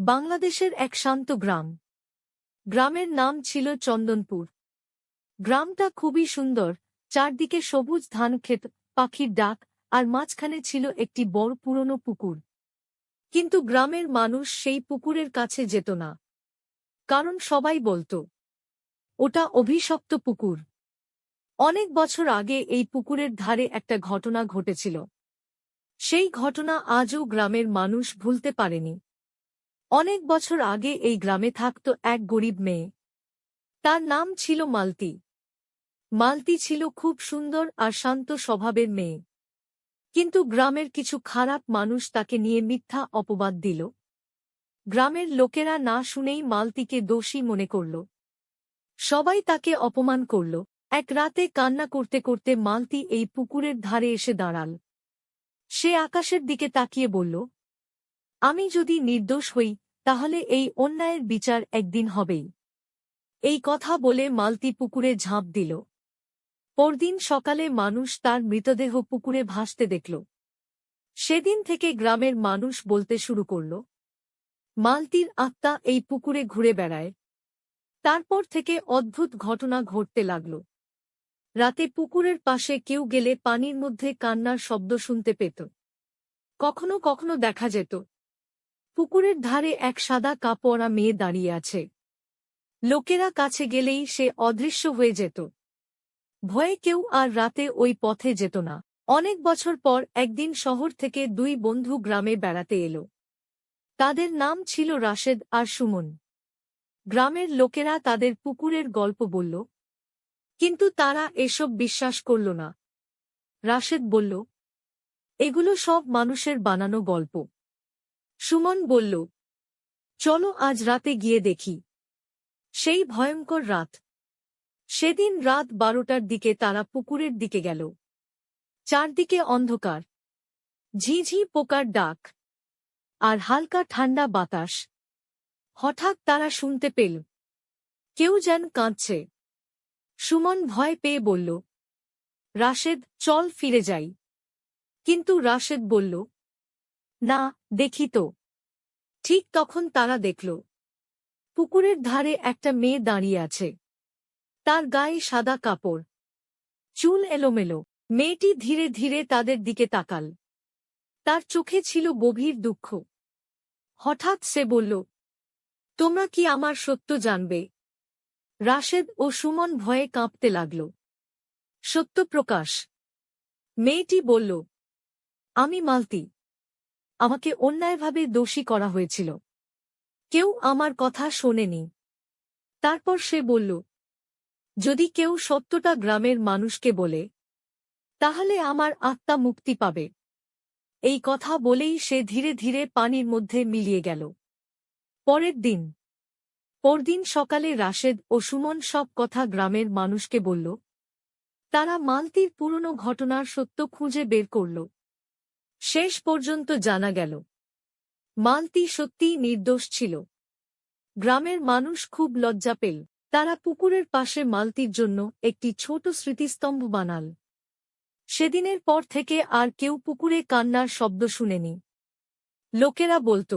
বাংলাদেশের এক শান্ত গ্রাম। গ্রামের নাম ছিল চন্দনপুর। গ্রামটা খুবই সুন্দর, চারদিকে সবুজ ধানক্ষেত, পাখির ডাক, আর মাঝখানে ছিল একটি বড় পুরনো পুকুর। কিন্তু গ্রামের মানুষ সেই পুকুরের কাছে যেত না, কারণ সবাই বলত ওটা অভিশপ্ত পুকুর। অনেক বছর আগে এই পুকুরের ধারে একটা ঘটনা ঘটেছিল। সেই ঘটনা আজও গ্রামের মানুষ ভুলতে পারেনি। অনেক বছর আগে এই গ্রামে থাকত এক গরিব মেয়ে। তার নাম ছিল মালতী। মালতী ছিল খুব সুন্দর আর শান্ত স্বভাবের মেয়ে। কিন্তু গ্রামের কিছু খারাপ মানুষ তাকে নিয়ে মিথ্যা অপবাদ দিল। গ্রামের লোকেরা না শুনেই মালতীকে দোষী মনে করল। সবাই তাকে অপমান করল। এক রাতে কান্না করতে করতে মালতী এই পুকুরের ধারে এসে দাঁড়াল। সে আকাশের দিকে তাকিয়ে বলল, আমি যদি নির্দোষ হই, তাহলে এই অন্যায়ের বিচার একদিন হবেই। এই কথা বলে মালতী পুকুরে ঝাঁপ দিল। পরদিন সকালে মানুষ তার মৃতদেহ পুকুরে ভাসতে দেখল। সেদিন থেকে গ্রামের মানুষ বলতে শুরু করল, মালতীর আত্মা এই পুকুরে ঘুরে বেড়ায়। তারপর থেকে অদ্ভুত ঘটনা ঘটতে লাগল। রাতে পুকুরের পাশে কেউ গেলে পানির মধ্যে কান্নার শব্দ শুনতে পেত। কখনো কখনো দেখা যেত পুকুরের ধারে এক সাদা কাপড়া মেয়ে দাঁড়িয়ে আছে। লোকেরা কাছে গেলেই সে অদৃশ্য হয়ে যেত। ভয়ে কেউ আর রাতে ওই পথে যেত না। অনেক বছর পর একদিন শহর থেকে দুই বন্ধু গ্রামে বেড়াতে এলো। তাদের নাম ছিল রাশেদ আর সুমন। গ্রামের লোকেরা তাদের পুকুরের গল্প বলল, কিন্তু তারা এসব বিশ্বাস করল না। রাশেদ বলল, এগুলো সব মানুষের বানানো গল্প। সুমন বলল, চলো আজ রাতে গিয়ে দেখি। সেই ভয়ঙ্কর রাত। সেদিন রাত 12টার দিকে তারা পুকুরের দিকে গেল। চারদিকে অন্ধকার, ঝিঝি পোকার ডাক, আর হালকা ঠান্ডা বাতাস। হঠাৎ তারা শুনতে পেল কেউ যেন কাঁদছে। সুমন ভয় পেয়ে বলল, রাশেদ, চল ফিরে যাই। কিন্তু রাশেদ বলল, না, দেখি তো। ঠিক তখন তারা দেখল পুকুরের ধারে একটা মেয়ে দাঁড়িয়ে আছে। তার গায়ে সাদা কাপড়, চুল এলোমেলো। মেয়েটি ধীরে ধীরে তাদের দিকে তাকাল। তার চোখে ছিল গভীর দুঃখ। হঠাৎ সে বলল, তোমরা কি আমার সত্য জানবে? রাশেদ ও সুমন ভয়ে কাঁপতে লাগল। সত্য প্রকাশ। মেয়েটি বলল, আমি মালতী। আমাকে অন্যায়ভাবে দোষী করা হয়েছিল। কেউ আমার কথা শোনেনি। তারপর সে বলল, যদি কেউ সত্যটা গ্রামের মানুষকে বলে, তাহলে আমার আত্মা মুক্তি পাবে। এই কথা বলেই সে ধীরে ধীরে পানির মধ্যে মিলিয়ে গেল। পরদিন সকালে রাশেদ ও সুমন সব কথা গ্রামের মানুষকে বলল। তারা মালতীর পুরনো ঘটনার সত্য খুঁজে বের করল। শেষ পর্যন্ত জানা গেল মালতী সত্যিই নির্দোষ ছিল। গ্রামের মানুষ খুব লজ্জা পেল। তারা পুকুরের পাশে মালতীর জন্য একটি ছোট স্মৃতিস্তম্ভ বানাল। সেদিনের পর থেকে আর কেউ পুকুরে কান্নার শব্দ শুনেনি। লোকেরা বলত,